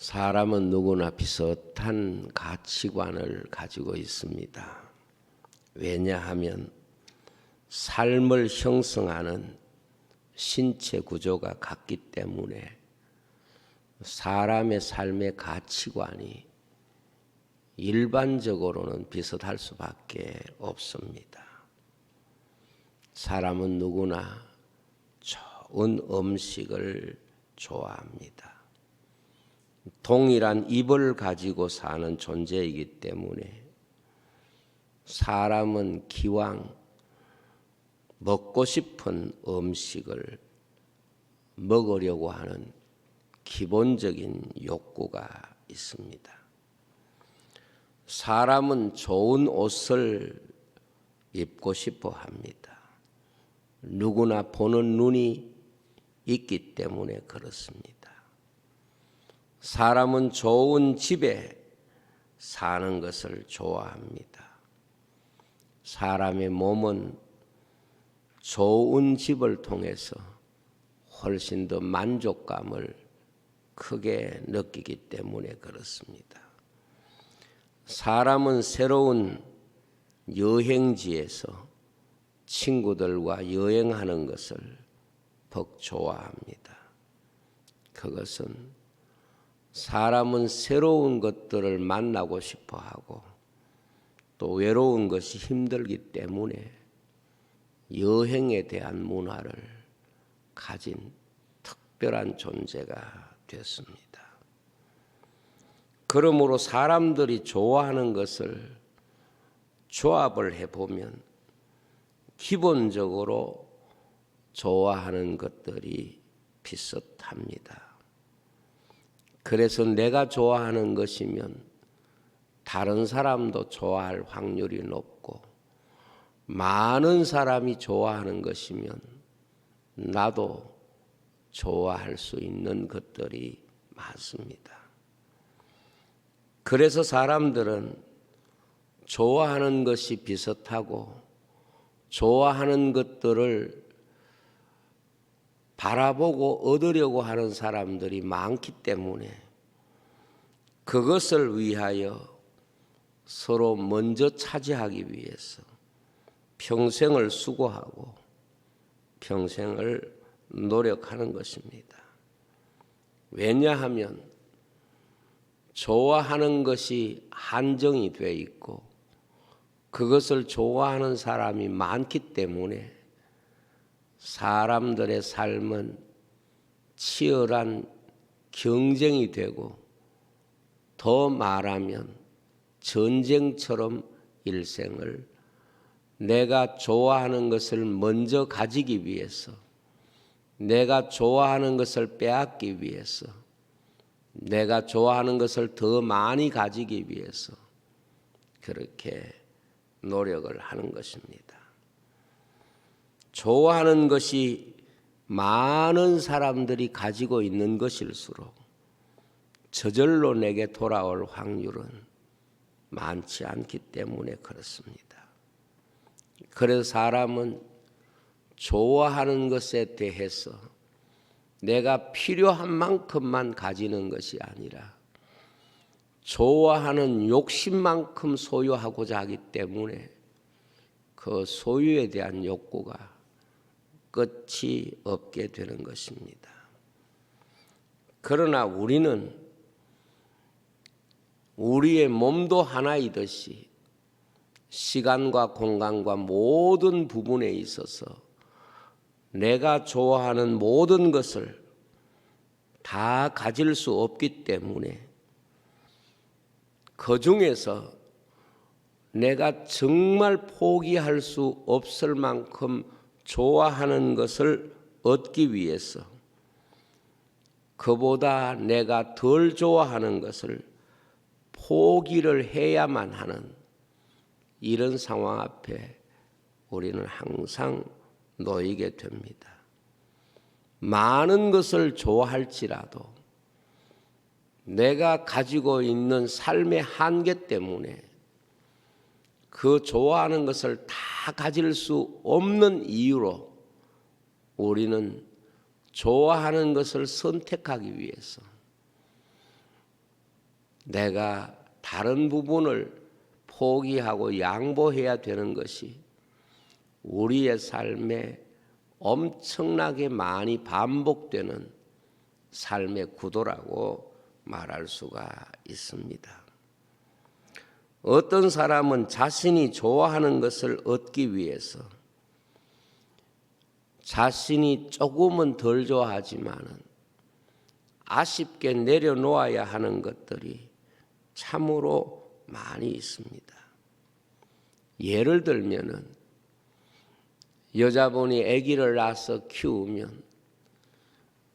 사람은 누구나 비슷한 가치관을 가지고 있습니다. 왜냐하면 삶을 형성하는 신체 구조가 같기 때문에 사람의 삶의 가치관이 일반적으로는 비슷할 수밖에 없습니다. 사람은 누구나 좋은 음식을 좋아합니다. 동일한 입을 가지고 사는 존재이기 때문에 사람은 기왕 먹고 싶은 음식을 먹으려고 하는 기본적인 욕구가 있습니다. 사람은 좋은 옷을 입고 싶어 합니다. 누구나 보는 눈이 있기 때문에 그렇습니다. 사람은 좋은 집에 사는 것을 좋아합니다. 사람의 몸은 좋은 집을 통해서 훨씬 더 만족감을 크게 느끼기 때문에 그렇습니다. 사람은 새로운 여행지에서 친구들과 여행하는 것을 벅 좋아합니다. 그것은 사람은 새로운 것들을 만나고 싶어 하고 또 외로운 것이 힘들기 때문에 여행에 대한 문화를 가진 특별한 존재가 됐습니다. 그러므로 사람들이 좋아하는 것을 조합을 해보면 기본적으로 좋아하는 것들이 비슷합니다. 그래서 내가 좋아하는 것이면 다른 사람도 좋아할 확률이 높고 많은 사람이 좋아하는 것이면 나도 좋아할 수 있는 것들이 많습니다. 그래서 사람들은 좋아하는 것이 비슷하고 좋아하는 것들을 바라보고 얻으려고 하는 사람들이 많기 때문에 그것을 위하여 서로 먼저 차지하기 위해서 평생을 수고하고 평생을 노력하는 것입니다. 왜냐하면 좋아하는 것이 한정이 되어 있고 그것을 좋아하는 사람이 많기 때문에 사람들의 삶은 치열한 경쟁이 되고 더 말하면 전쟁처럼 일생을 내가 좋아하는 것을 먼저 가지기 위해서 내가 좋아하는 것을 빼앗기 위해서 내가 좋아하는 것을 더 많이 가지기 위해서 그렇게 노력을 하는 것입니다. 좋아하는 것이 많은 사람들이 가지고 있는 것일수록 저절로 내게 돌아올 확률은 많지 않기 때문에 그렇습니다. 그래서 사람은 좋아하는 것에 대해서 내가 필요한 만큼만 가지는 것이 아니라 좋아하는 욕심만큼 소유하고자 하기 때문에 그 소유에 대한 욕구가 끝이 없게 되는 것입니다. 그러나 우리는 우리의 몸도 하나이듯이 시간과 공간과 모든 부분에 있어서 내가 좋아하는 모든 것을 다 가질 수 없기 때문에 그 중에서 내가 정말 포기할 수 없을 만큼 좋아하는 것을 얻기 위해서 그보다 내가 덜 좋아하는 것을 포기를 해야만 하는 이런 상황 앞에 우리는 항상 놓이게 됩니다. 많은 것을 좋아할지라도 내가 가지고 있는 삶의 한계 때문에 그 좋아하는 것을 다 가질 수 없는 이유로 우리는 좋아하는 것을 선택하기 위해서 내가 다른 부분을 포기하고 양보해야 되는 것이 우리의 삶에 엄청나게 많이 반복되는 삶의 구도라고 말할 수가 있습니다. 어떤 사람은 자신이 좋아하는 것을 얻기 위해서 자신이 조금은 덜 좋아하지만은 아쉽게 내려놓아야 하는 것들이 참으로 많이 있습니다. 예를 들면은 여자분이 아기를 낳아서 키우면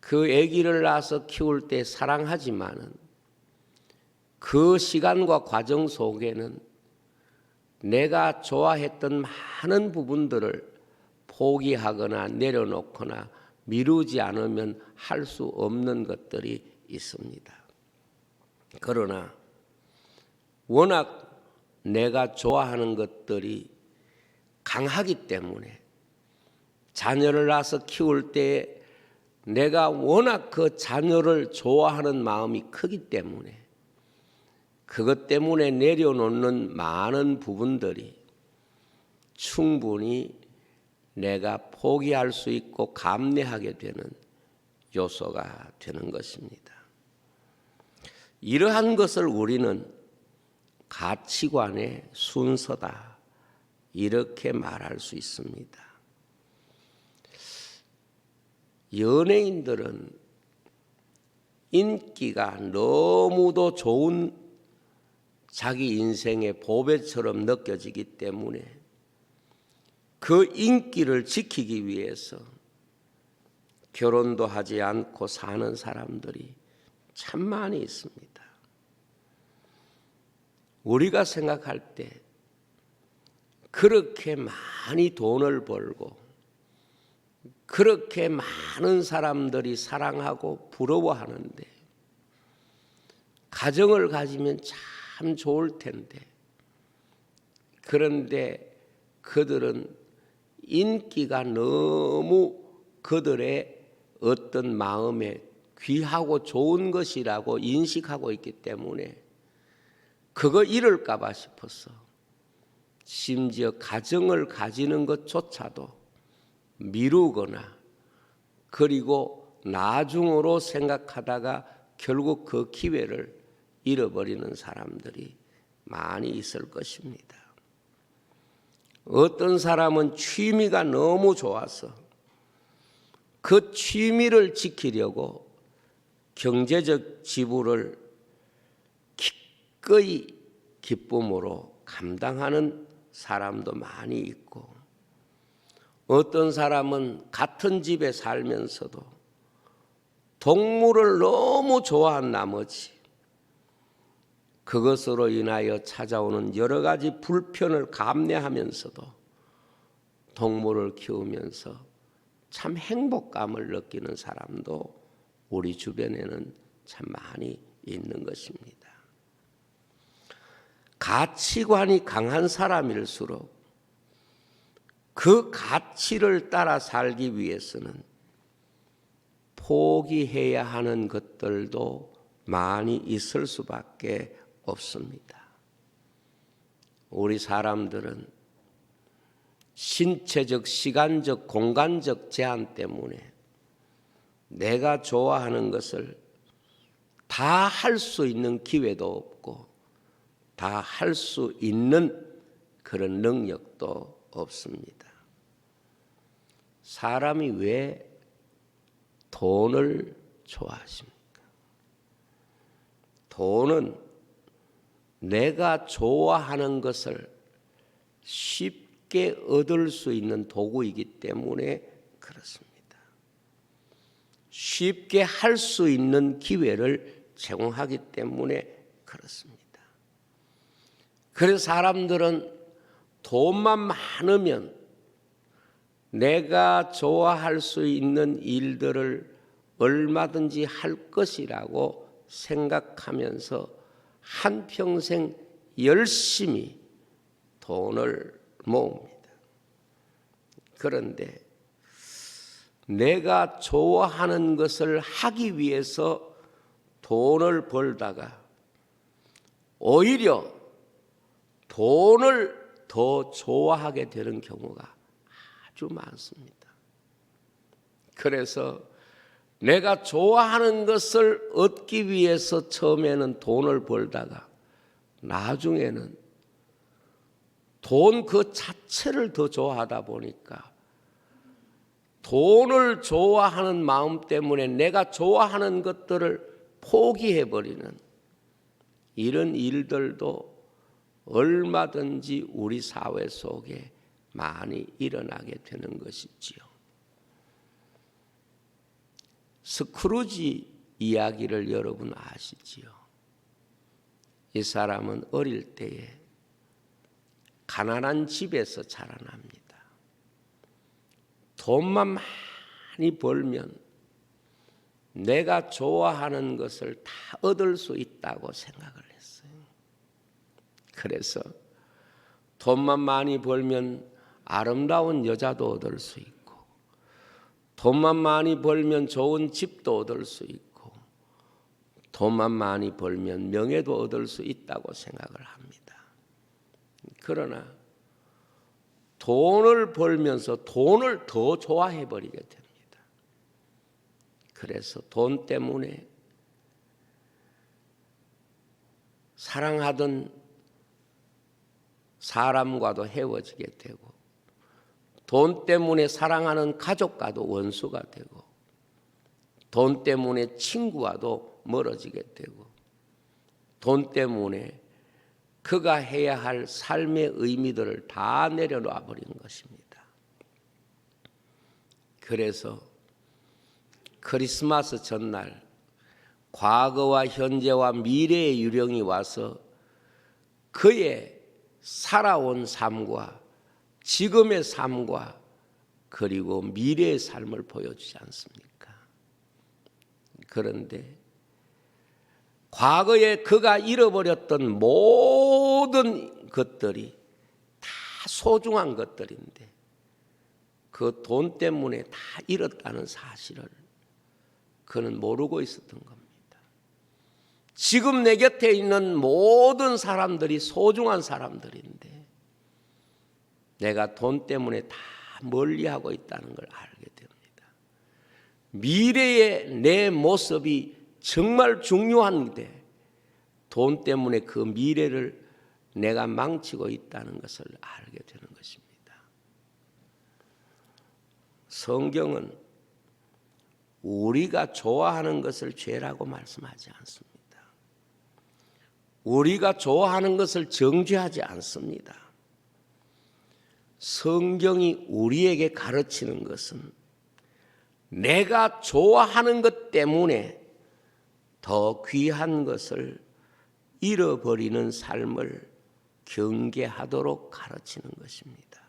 그 아기를 낳아서 키울 때 사랑하지만은 그 시간과 과정 속에는 내가 좋아했던 많은 부분들을 포기하거나 내려놓거나 미루지 않으면 할 수 없는 것들이 있습니다. 그러나 워낙 내가 좋아하는 것들이 강하기 때문에 자녀를 낳아서 키울 때 내가 워낙 그 자녀를 좋아하는 마음이 크기 때문에 그것 때문에 내려놓는 많은 부분들이 충분히 내가 포기할 수 있고 감내하게 되는 요소가 되는 것입니다. 이러한 것을 우리는 가치관의 순서다 이렇게 말할 수 있습니다. 연예인들은 인기가 너무도 좋은 자기 인생의 보배처럼 느껴지기 때문에 그 인기를 지키기 위해서 결혼도 하지 않고 사는 사람들이 참 많이 있습니다. 우리가 생각할 때 그렇게 많이 돈을 벌고 그렇게 많은 사람들이 사랑하고 부러워하는데 가정을 가지면 참 좋을 텐데 그런데 그들은 인기가 너무 그들의 어떤 마음에 귀하고 좋은 것이라고 인식하고 있기 때문에 그거 잃을까 봐 싶어서 심지어 가정을 가지는 것조차도 미루거나 그리고 나중으로 생각하다가 결국 그 기회를 잃어버리는 사람들이 많이 있을 것입니다. 어떤 사람은 취미가 너무 좋아서 그 취미를 지키려고 경제적 지불을 기꺼이 기쁨으로 감당하는 사람도 많이 있고 어떤 사람은 같은 집에 살면서도 동물을 너무 좋아한 나머지 그것으로 인하여 찾아오는 여러 가지 불편을 감내하면서도 동물을 키우면서 참 행복감을 느끼는 사람도 우리 주변에는 참 많이 있는 것입니다. 가치관이 강한 사람일수록 그 가치를 따라 살기 위해서는 포기해야 하는 것들도 많이 있을 수밖에 없습니다. 우리 사람들은 신체적, 시간적, 공간적 제한 때문에 내가 좋아하는 것을 다 할 수 있는 기회도 없고 다 할 수 있는 그런 능력도 없습니다. 사람이 왜 돈을 좋아하십니까? 돈은 내가 좋아하는 것을 쉽게 얻을 수 있는 도구이기 때문에 그렇습니다. 쉽게 할 수 있는 기회를 제공하기 때문에 그렇습니다. 그래서 사람들은 돈만 많으면 내가 좋아할 수 있는 일들을 얼마든지 할 것이라고 생각하면서 한평생 열심히 돈을 모읍니다. 그런데 내가 좋아하는 것을 하기 위해서 돈을 벌다가 오히려 돈을 더 좋아하게 되는 경우가 아주 많습니다. 그래서 내가 좋아하는 것을 얻기 위해서 처음에는 돈을 벌다가 나중에는 돈 그 자체를 더 좋아하다 보니까 돈을 좋아하는 마음 때문에 내가 좋아하는 것들을 포기해버리는 이런 일들도 얼마든지 우리 사회 속에 많이 일어나게 되는 것이지요. 스크루지 이야기를 여러분 아시지요? 이 사람은 어릴 때에 가난한 집에서 자라납니다. 돈만 많이 벌면 내가 좋아하는 것을 다 얻을 수 있다고 생각을 했어요. 그래서 돈만 많이 벌면 아름다운 여자도 얻을 수 있고, 돈만 많이 벌면 좋은 집도 얻을 수 있고, 돈만 많이 벌면 명예도 얻을 수 있다고 생각을 합니다. 그러나 돈을 벌면서 돈을 더 좋아해 버리게 됩니다. 그래서 돈 때문에 사랑하던 사람과도 헤어지게 되고, 돈 때문에 사랑하는 가족과도 원수가 되고, 돈 때문에 친구와도 멀어지게 되고, 돈 때문에 그가 해야 할 삶의 의미들을 다 내려놔 버린 것입니다. 그래서 크리스마스 전날 과거와 현재와 미래의 유령이 와서 그의 살아온 삶과 지금의 삶과 그리고 미래의 삶을 보여주지 않습니까? 그런데 과거에 그가 잃어버렸던 모든 것들이 다 소중한 것들인데 그 돈 때문에 다 잃었다는 사실을 그는 모르고 있었던 겁니다. 지금 내 곁에 있는 모든 사람들이 소중한 사람들인데 내가 돈 때문에 다 멀리하고 있다는 걸 알게 됩니다. 미래의 내 모습이 정말 중요한데 돈 때문에 그 미래를 내가 망치고 있다는 것을 알게 되는 것입니다. 성경은 우리가 좋아하는 것을 죄라고 말씀하지 않습니다. 우리가 좋아하는 것을 정죄하지 않습니다. 성경이 우리에게 가르치는 것은 내가 좋아하는 것 때문에 더 귀한 것을 잃어버리는 삶을 경계하도록 가르치는 것입니다.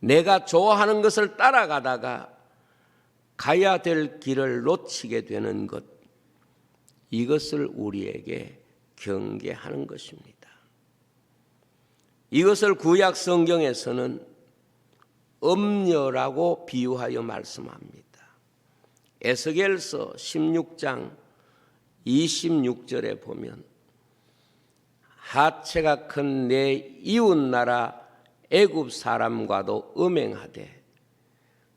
내가 좋아하는 것을 따라가다가 가야 될 길을 놓치게 되는 것, 이것을 우리에게 경계하는 것입니다. 이것을 구약 성경에서는 음녀라고 비유하여 말씀합니다. 에스겔서 16장 26절에 보면 하체가 큰 내 이웃 나라 애굽 사람과도 음행하되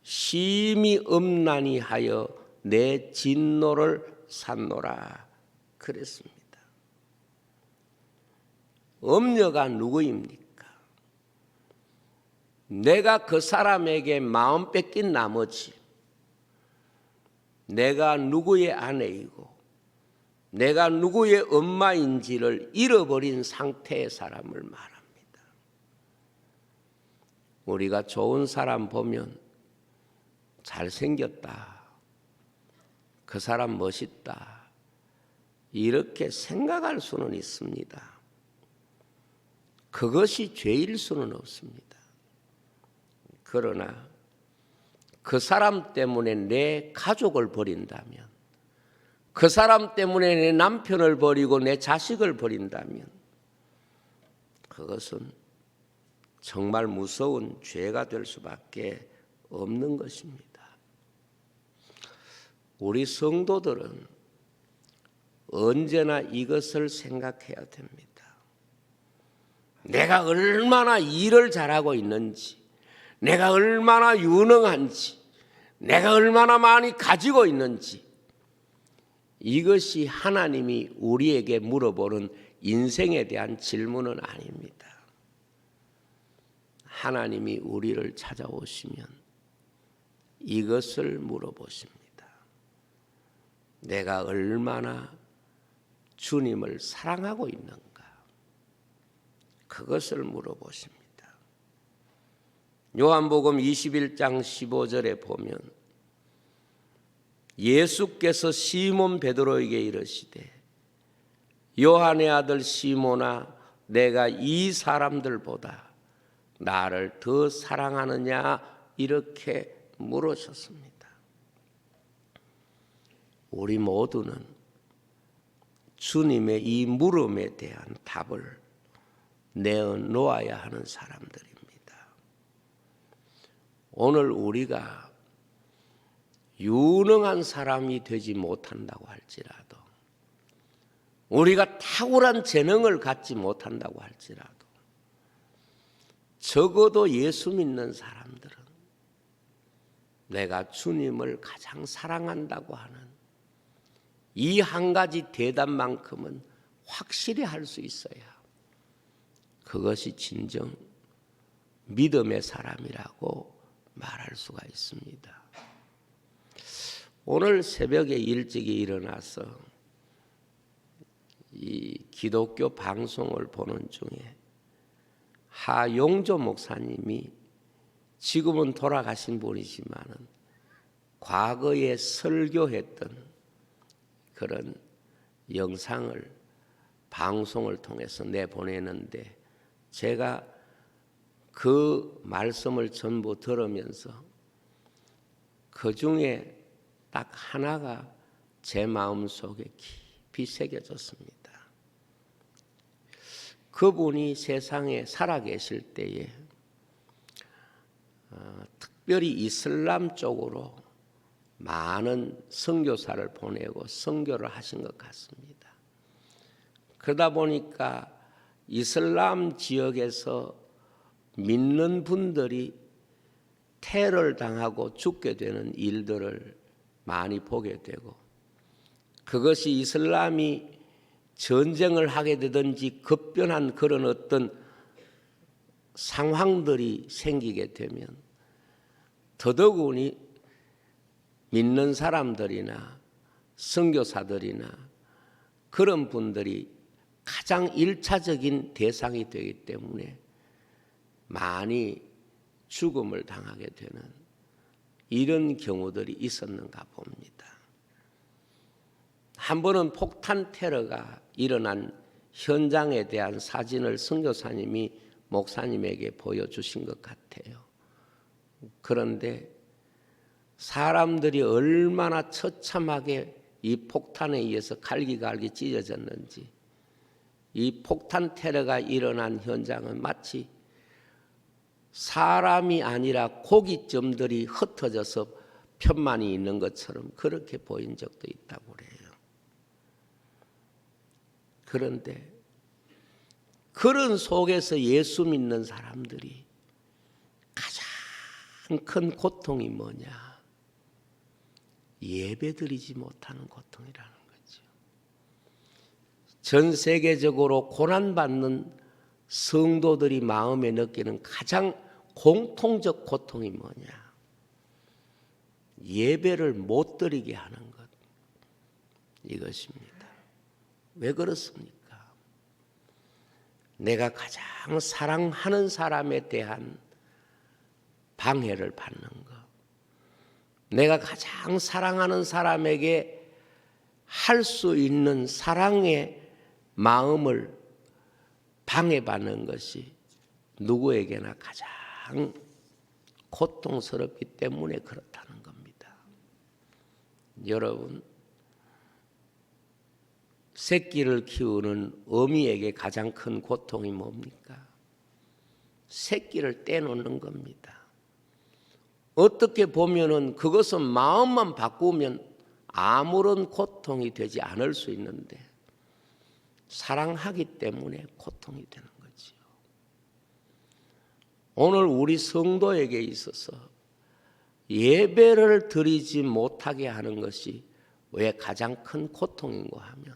심히 음란히 하여 내 진노를 샀노라 그랬습니다. 음녀가 누구입니까? 내가 그 사람에게 마음 뺏긴 나머지 내가 누구의 아내이고 내가 누구의 엄마인지를 잃어버린 상태의 사람을 말합니다. 우리가 좋은 사람 보면 잘생겼다, 그 사람 멋있다, 이렇게 생각할 수는 있습니다. 그것이 죄일 수는 없습니다. 그러나 그 사람 때문에 내 가족을 버린다면, 그 사람 때문에 내 남편을 버리고 내 자식을 버린다면 그것은 정말 무서운 죄가 될 수밖에 없는 것입니다. 우리 성도들은 언제나 이것을 생각해야 됩니다. 내가 얼마나 일을 잘하고 있는지, 내가 얼마나 유능한지, 내가 얼마나 많이 가지고 있는지, 이것이 하나님이 우리에게 물어보는 인생에 대한 질문은 아닙니다. 하나님이 우리를 찾아오시면 이것을 물어보십니다. 내가 얼마나 주님을 사랑하고 있는가? 그것을 물어보십니다. 요한복음 21장 15절에 보면 예수께서 시몬 베드로에게 이르시되 요한의 아들 시몬아 내가 이 사람들보다 나를 더 사랑하느냐 이렇게 물으셨습니다. 우리 모두는 주님의 이 물음에 대한 답을 내어놓아야 하는 사람들입니다. 오늘 우리가 유능한 사람이 되지 못한다고 할지라도, 우리가 탁월한 재능을 갖지 못한다고 할지라도, 적어도 예수 믿는 사람들은 내가 주님을 가장 사랑한다고 하는 이 한 가지 대답만큼은 확실히 할 수 있어야 그것이 진정 믿음의 사람이라고 말할 수가 있습니다. 오늘 새벽에 일찍이 일어나서 이 기독교 방송을 보는 중에 하용조 목사님이 지금은 돌아가신 분이지만은 과거에 설교했던 그런 영상을 방송을 통해서 내보내는데 제가 그 말씀을 전부 들으면서 그 중에 딱 하나가 제 마음속에 깊이 새겨졌습니다. 그분이 세상에 살아계실 때에 특별히 이슬람 쪽으로 많은 선교사를 보내고 선교를 하신 것 같습니다. 그러다 보니까 이슬람 지역에서 믿는 분들이 테러를 당하고 죽게 되는 일들을 많이 보게 되고, 그것이 이슬람이 전쟁을 하게 되든지 급변한 그런 어떤 상황들이 생기게 되면 더더욱이 믿는 사람들이나 선교사들이나 그런 분들이 가장 일차적인 대상이 되기 때문에 많이 죽음을 당하게 되는 이런 경우들이 있었는가 봅니다. 한 번은 폭탄 테러가 일어난 현장에 대한 사진을 선교사님이 목사님에게 보여주신 것 같아요. 그런데 사람들이 얼마나 처참하게 이 폭탄에 의해서 갈기갈기 찢어졌는지, 이 폭탄 테러가 일어난 현장은 마치 사람이 아니라 고깃점들이 흩어져서 편만이 있는 것처럼 그렇게 보인 적도 있다고 그래요. 그런데 그런 속에서 예수 믿는 사람들이 가장 큰 고통이 뭐냐? 예배드리지 못하는 고통이라는 거죠. 전 세계적으로 고난받는 성도들이 마음에 느끼는 가장 공통적 고통이 뭐냐? 예배를 못 드리게 하는 것, 이것입니다. 왜 그렇습니까? 내가 가장 사랑하는 사람에 대한 방해를 받는 것, 내가 가장 사랑하는 사람에게 할 수 있는 사랑의 마음을 방해받는 것이 누구에게나 가장 고통스럽기 때문에 그렇다는 겁니다. 여러분, 새끼를 키우는 어미에게 가장 큰 고통이 뭡니까? 새끼를 떼놓는 겁니다. 어떻게 보면은 그것은 마음만 바꾸면 아무런 고통이 되지 않을 수 있는데 사랑하기 때문에 고통이 되는 거지요. 오늘 우리 성도에게 있어서 예배를 드리지 못하게 하는 것이 왜 가장 큰 고통인가 하면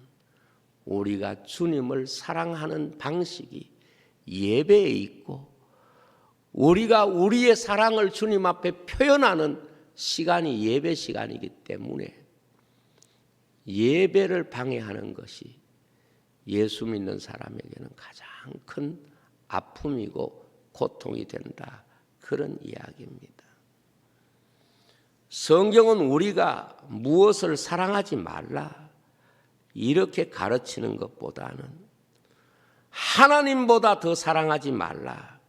우리가 주님을 사랑하는 방식이 예배에 있고 우리가 우리의 사랑을 주님 앞에 표현하는 시간이 예배 시간이기 때문에 예배를 방해하는 것이 예수 믿는 사람에게는 가장 큰 아픔이고 고통이 된다. 그런 이야기입니다. 성경은 우리가 무엇을 사랑하지 말라 이렇게 가르치는 것보다는 하나님보다 더 사랑하지 말라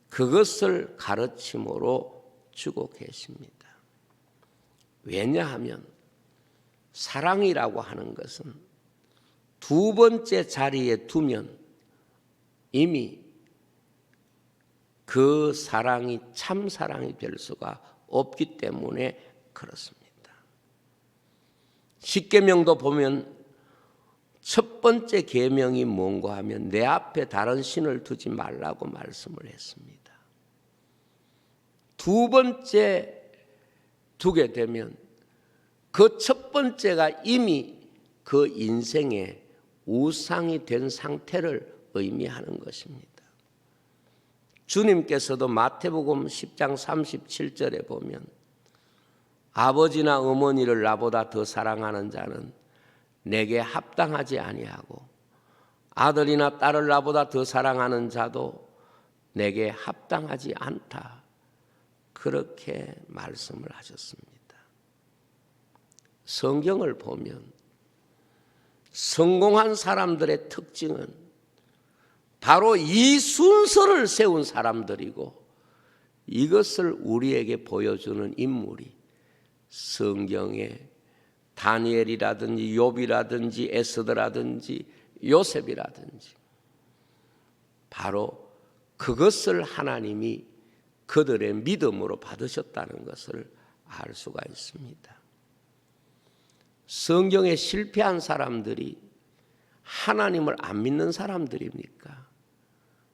그것을 가르침으로 주고 계십니다. 왜냐하면 사랑이라고 하는 것은 두 번째 자리에 두면 이미 그 사랑이 참 사랑이 될 수가 없기 때문에 그렇습니다. 십계명도 보면 첫 번째 계명이 뭔가 하면 내 앞에 다른 신을 두지 말라고 말씀을 했습니다. 두 번째 두게 되면 그 첫 번째가 이미 그 인생의 우상이 된 상태를 의미하는 것입니다. 주님께서도 마태복음 10장 37절에 보면 아버지나 어머니를 나보다 더 사랑하는 자는 내게 합당하지 아니하고 아들이나 딸을 나보다 더 사랑하는 자도 내게 합당하지 않다. 그렇게 말씀을 하셨습니다. 성경을 보면 성공한 사람들의 특징은 바로 이 순서를 세운 사람들이고 이것을 우리에게 보여주는 인물이 성경의 다니엘이라든지 욥이라든지 에스더라든지 요셉이라든지 바로 그것을 하나님이 그들의 믿음으로 받으셨다는 것을 알 수가 있습니다. 성경에 실패한 사람들이 하나님을 안 믿는 사람들입니까?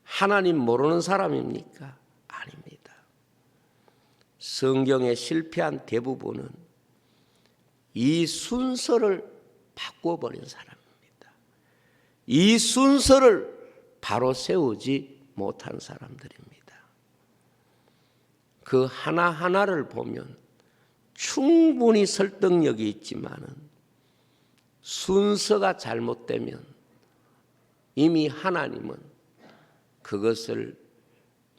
하나님 모르는 사람입니까? 아닙니다. 성경에 실패한 대부분은 이 순서를 바꿔버린 사람입니다. 이 순서를 바로 세우지 못한 사람들입니다. 그 하나하나를 보면 충분히 설득력이 있지만은 순서가 잘못되면 이미 하나님은 그것을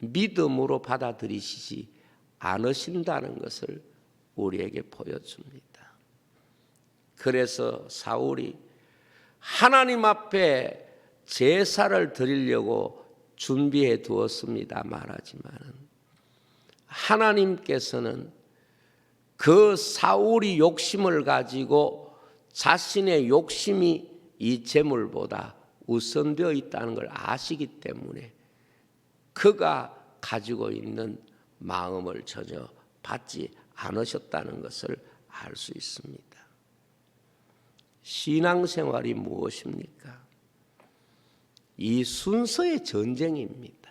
믿음으로 받아들이시지 않으신다는 것을 우리에게 보여줍니다. 그래서 사울이 하나님 앞에 제사를 드리려고 준비해 두었습니다 말하지만 하나님께서는 그 사울이 욕심을 가지고 자신의 욕심이 이 제물보다 우선되어 있다는 걸 아시기 때문에 그가 가지고 있는 마음을 전혀 받지 않으셨다는 것을 알 수 있습니다. 신앙생활이 무엇입니까? 이 순서의 전쟁입니다.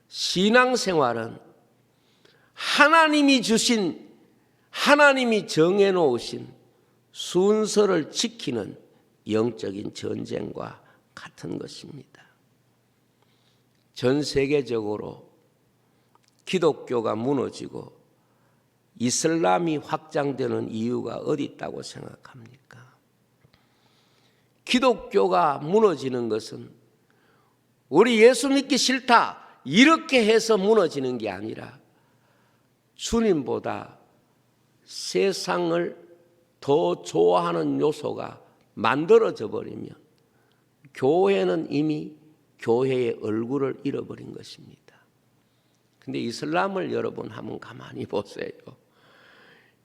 신앙생활은 하나님이 주신 하나님이 정해놓으신 순서를 지키는 영적인 전쟁과 같은 것입니다. 전 세계적으로 기독교가 무너지고 이슬람이 확장되는 이유가 어디 있다고 생각합니까? 기독교가 무너지는 것은 우리 예수 믿기 싫다 이렇게 해서 무너지는 게 아니라 주님보다 세상을 더 좋아하는 요소가 만들어져 버리면 교회는 이미 교회의 얼굴을 잃어버린 것입니다. 근데 이슬람을 여러분 한번 가만히 보세요.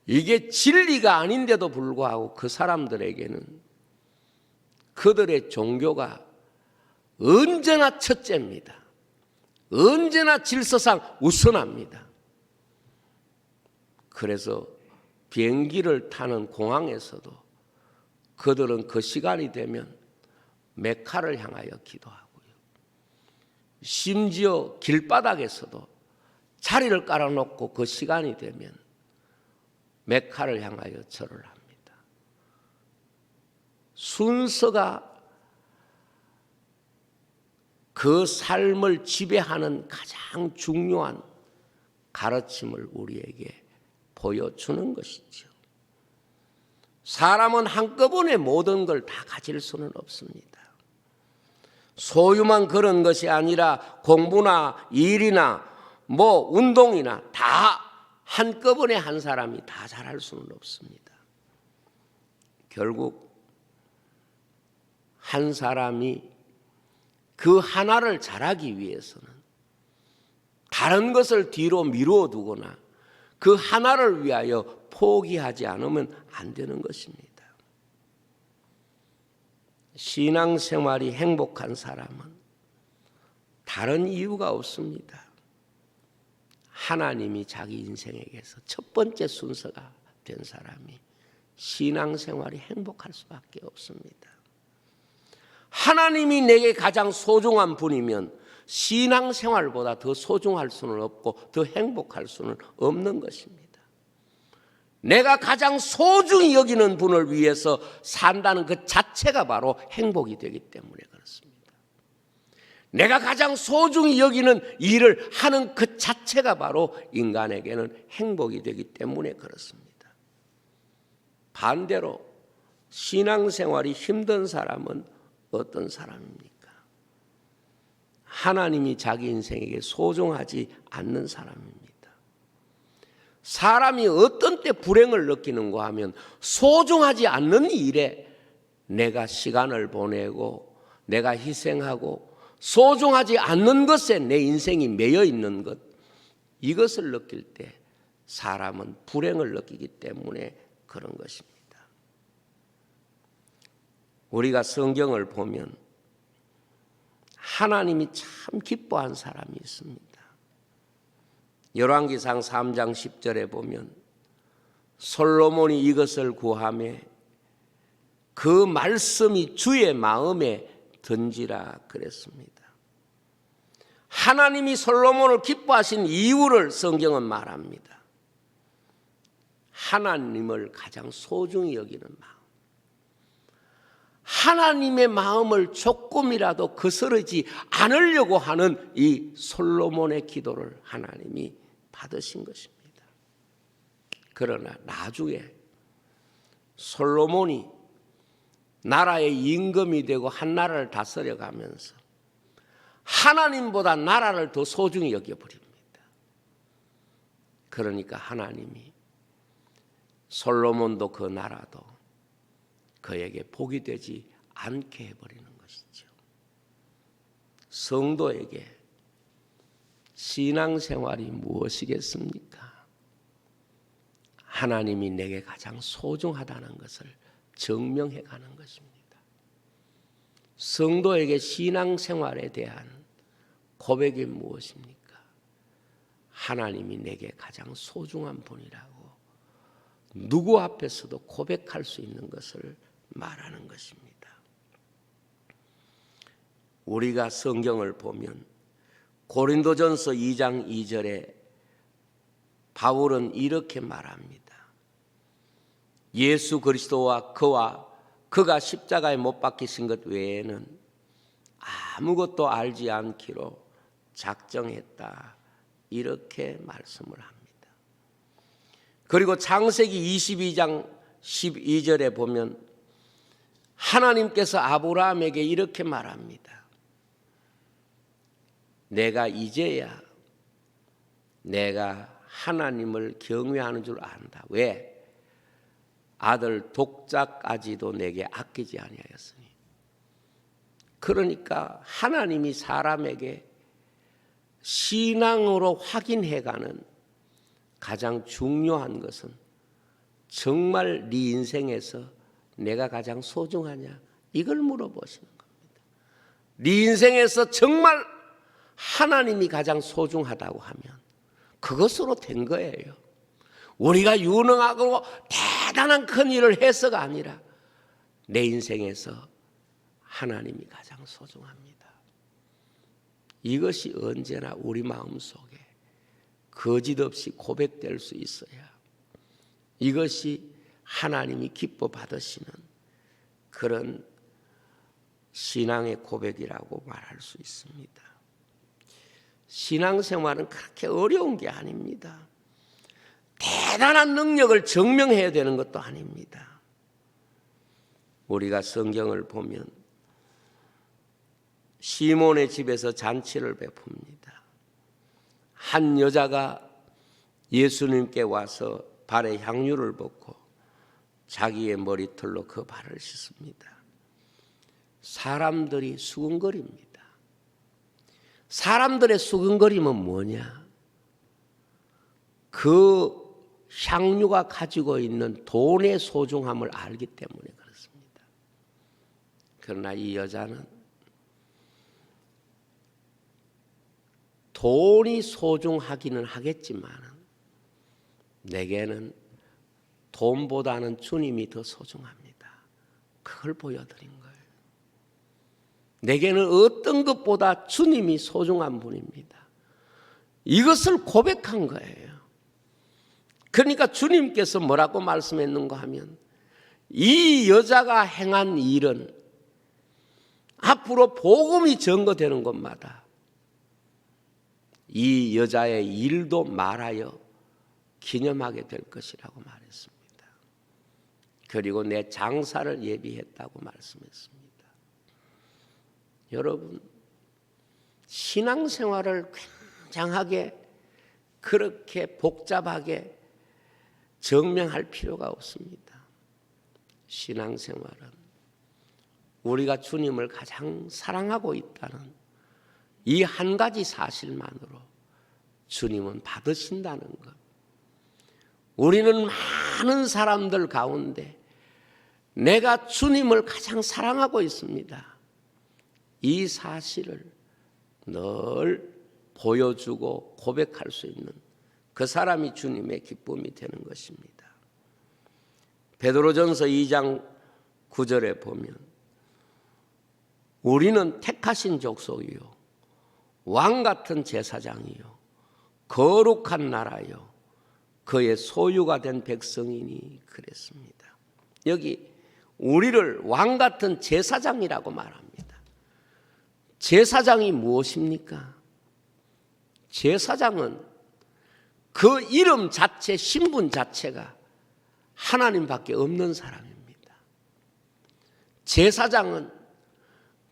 이게 진리가 아닌데도 불구하고 그 사람들에게는 그들의 종교가 언제나 첫째입니다. 언제나 질서상 우선합니다. 그래서 비행기를 타는 공항에서도 그들은 그 시간이 되면 메카를 향하여 기도하고요. 심지어 길바닥에서도 자리를 깔아놓고 그 시간이 되면 메카를 향하여 절을 합니다. 순서가 그 삶을 지배하는 가장 중요한 가르침을 우리에게 보여주는 것이죠. 사람은 한꺼번에 모든 걸 다 가질 수는 없습니다. 소유만 그런 것이 아니라 공부나 일이나 운동이나 다 한꺼번에 한 사람이 다 잘할 수는 없습니다. 결국 한 사람이 그 하나를 잘하기 위해서는 다른 것을 뒤로 미루어 두거나 그 하나를 위하여 포기하지 않으면 안 되는 것입니다. 신앙생활이 행복한 사람은 다른 이유가 없습니다. 하나님이 자기 인생에게서 첫 번째 순서가 된 사람이 신앙생활이 행복할 수밖에 없습니다. 하나님이 내게 가장 소중한 분이면 신앙생활보다 더 소중할 수는 없고 더 행복할 수는 없는 것입니다. 내가 가장 소중히 여기는 분을 위해서 산다는 그 자체가 바로 행복이 되기 때문에 그렇습니다. 내가 가장 소중히 여기는 일을 하는 그 자체가 바로 인간에게는 행복이 되기 때문에 그렇습니다. 반대로 신앙생활이 힘든 사람은 어떤 사람입니까? 하나님이 자기 인생에게 소중하지 않는 사람입니다. 사람이 어떤 때 불행을 느끼는가 하면 소중하지 않는 일에 내가 시간을 보내고 내가 희생하고 소중하지 않는 것에 내 인생이 매여 있는 것, 이것을 느낄 때 사람은 불행을 느끼기 때문에 그런 것입니다. 우리가 성경을 보면 하나님이 참 기뻐한 사람이 있습니다. 열왕기상 3장 10절에 보면 솔로몬이 이것을 구하며 그 말씀이 주의 마음에 든지라 그랬습니다. 하나님이 솔로몬을 기뻐하신 이유를 성경은 말합니다. 하나님을 가장 소중히 여기는 마음, 하나님의 마음을 조금이라도 거스르지 않으려고 하는 이 솔로몬의 기도를 하나님이 받으신 것입니다. 그러나 나중에 솔로몬이 나라의 임금이 되고 한 나라를 다스려 가면서 하나님보다 나라를 더 소중히 여겨버립니다. 그러니까 하나님이 솔로몬도 그 나라도 그에게 복이 되지 않게 해버리는 것이죠. 성도에게 신앙생활이 무엇이겠습니까? 하나님이 내게 가장 소중하다는 것을 증명해 가는 것입니다. 성도에게 신앙생활에 대한 고백이 무엇입니까? 하나님이 내게 가장 소중한 분이라고 누구 앞에서도 고백할 수 있는 것을 말하는 것입니다. 우리가 성경을 보면 고린도전서 2장 2절에 바울은 이렇게 말합니다. 예수 그리스도와 그가 십자가에 못 박히신 것 외에는 아무것도 알지 않기로 작정했다. 이렇게 말씀을 합니다. 그리고 창세기 22장 12절에 보면 하나님께서 아브라함에게 이렇게 말합니다. 내가 이제야 내가 하나님을 경외하는 줄 안다. 왜? 아들 독자까지도 내게 아끼지 아니하였으니. 그러니까 하나님이 사람에게 신앙으로 확인해가는 가장 중요한 것은 정말 네 인생에서 내가 가장 소중하냐? 이걸 물어보시는 겁니다. 네 인생에서 정말 하나님이 가장 소중하다고 하면 그것으로 된 거예요. 우리가 유능하고 대단한 큰 일을 해서가 아니라 내 인생에서 하나님이 가장 소중합니다. 이것이 언제나 우리 마음속에 거짓없이 고백될 수 있어야 이것이 하나님이 기뻐 받으시는 그런 신앙의 고백이라고 말할 수 있습니다. 신앙생활은 그렇게 어려운 게 아닙니다. 대단한 능력을 증명해야 되는 것도 아닙니다. 우리가 성경을 보면 시몬의 집에서 잔치를 베풉니다. 한 여자가 예수님께 와서 발에 향유를 붓고 자기의 머리털로 그 발을 씻습니다. 사람들이 수근거립니다. 사람들의 수근거림은 뭐냐? 그 향유가 가지고 있는 돈의 소중함을 알기 때문에 그렇습니다. 그러나 이 여자는 돈이 소중하기는 하겠지만 내게는 돈보다는 주님이 더 소중합니다. 그걸 보여드린 거예요. 내게는 어떤 것보다 주님이 소중한 분입니다. 이것을 고백한 거예요. 그러니까 주님께서 뭐라고 말씀했는가 하면 이 여자가 행한 일은 앞으로 복음이 전거되는 곳마다 이 여자의 일도 말하여 기념하게 될 것이라고 말했습니다. 그리고 내 장사를 예비했다고 말씀했습니다. 여러분, 신앙생활을 굉장하게 그렇게 복잡하게 증명할 필요가 없습니다. 신앙생활은 우리가 주님을 가장 사랑하고 있다는 이 한 가지 사실만으로 주님은 받으신다는 것. 우리는 많은 사람들 가운데 내가 주님을 가장 사랑하고 있습니다. 이 사실을 늘 보여주고 고백할 수 있는 그 사람이 주님의 기쁨이 되는 것입니다. 베드로전서 2장 9절에 보면 우리는 택하신 족속이요 왕같은 제사장이요 거룩한 나라요 그의 소유가 된 백성이니 그랬습니다. 여기 우리를 왕같은 제사장이라고 말합니다. 제사장이 무엇입니까? 제사장은 그 이름 자체, 신분 자체가 하나님밖에 없는 사람입니다. 제사장은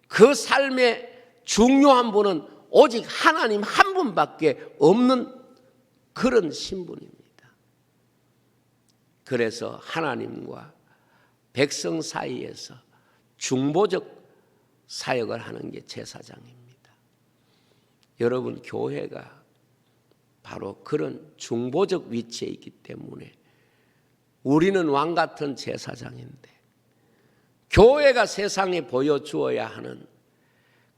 그 삶의 중요한 분은 오직 하나님 한 분밖에 없는 그런 신분입니다. 그래서 하나님과 백성 사이에서 중보적 사역을 하는 게 제사장입니다. 여러분, 교회가 바로 그런 중보적 위치에 있기 때문에 우리는 왕 같은 제사장인데 교회가 세상에 보여주어야 하는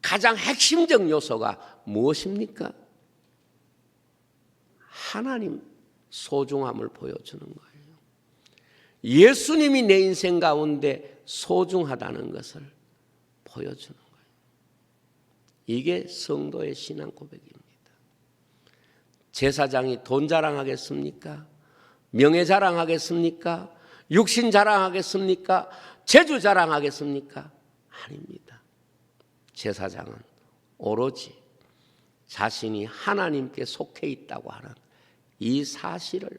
가장 핵심적 요소가 무엇입니까? 하나님 소중함을 보여주는 거예요. 예수님이 내 인생 가운데 소중하다는 것을 보여주는 거예요. 이게 성도의 신앙 고백입니다. 제사장이 돈 자랑하겠습니까? 명예 자랑하겠습니까? 육신 자랑하겠습니까? 재주 자랑하겠습니까? 아닙니다. 제사장은 오로지 자신이 하나님께 속해 있다고 하는 이 사실을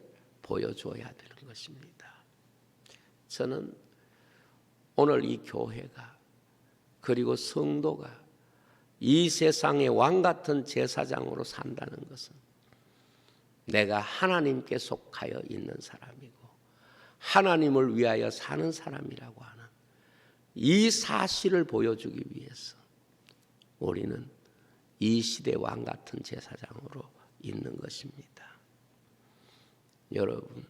보여줘야 되는 것입니다. 저는 오늘 이 교회가 그리고 성도가 이 세상의 왕 같은 제사장으로 산다는 것은 내가 하나님께 속하여 있는 사람이고 하나님을 위하여 사는 사람이라고 하는 이 사실을 보여주기 위해서 우리는 이 시대 왕 같은 제사장으로 있는 것입니다. 여러분,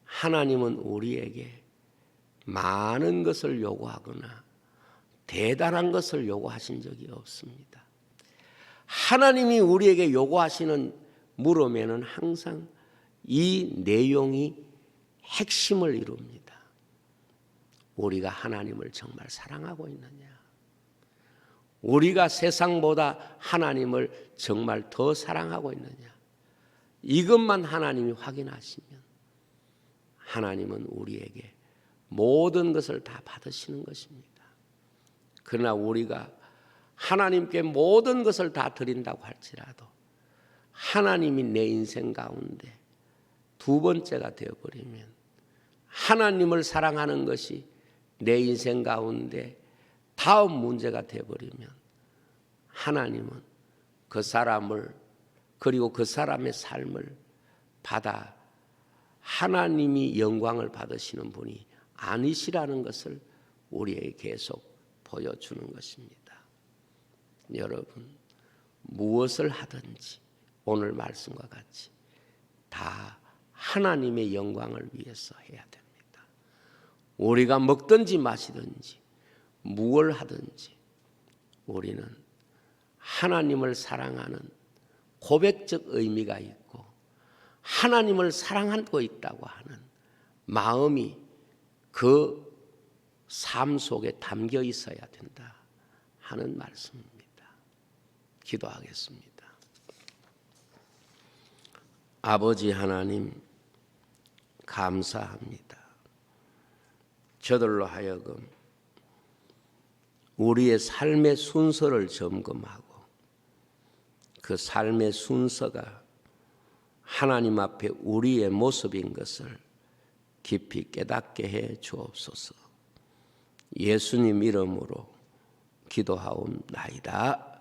하나님은 우리에게 많은 것을 요구하거나 대단한 것을 요구하신 적이 없습니다. 하나님이 우리에게 요구하시는 물음에는 항상 이 내용이 핵심을 이룹니다. 우리가 하나님을 정말 사랑하고 있느냐? 우리가 세상보다 하나님을 정말 더 사랑하고 있느냐? 이것만 하나님이 확인하시면 하나님은 우리에게 모든 것을 다 받으시는 것입니다. 그러나 우리가 하나님께 모든 것을 다 드린다고 할지라도 하나님이 내 인생 가운데 두 번째가 되어버리면, 하나님을 사랑하는 것이 내 인생 가운데 다음 문제가 되어버리면, 하나님은 그 사람을, 그리고 그 사람의 삶을 받아 하나님이 영광을 받으시는 분이 아니시라는 것을 우리에게 계속 보여주는 것입니다. 여러분, 무엇을 하든지 오늘 말씀과 같이 다 하나님의 영광을 위해서 해야 됩니다. 우리가 먹든지 마시든지 무엇을 하든지 우리는 하나님을 사랑하는 고백적 의미가 있고 하나님을 사랑하고 있다고 하는 마음이 그 삶 속에 담겨 있어야 된다 하는 말씀입니다. 기도하겠습니다. 아버지 하나님, 감사합니다. 저들로 하여금 우리의 삶의 순서를 점검하고 그 삶의 순서가 하나님 앞에 우리의 모습인 것을 깊이 깨닫게 해 주옵소서. 예수님 이름으로 기도하옵나이다.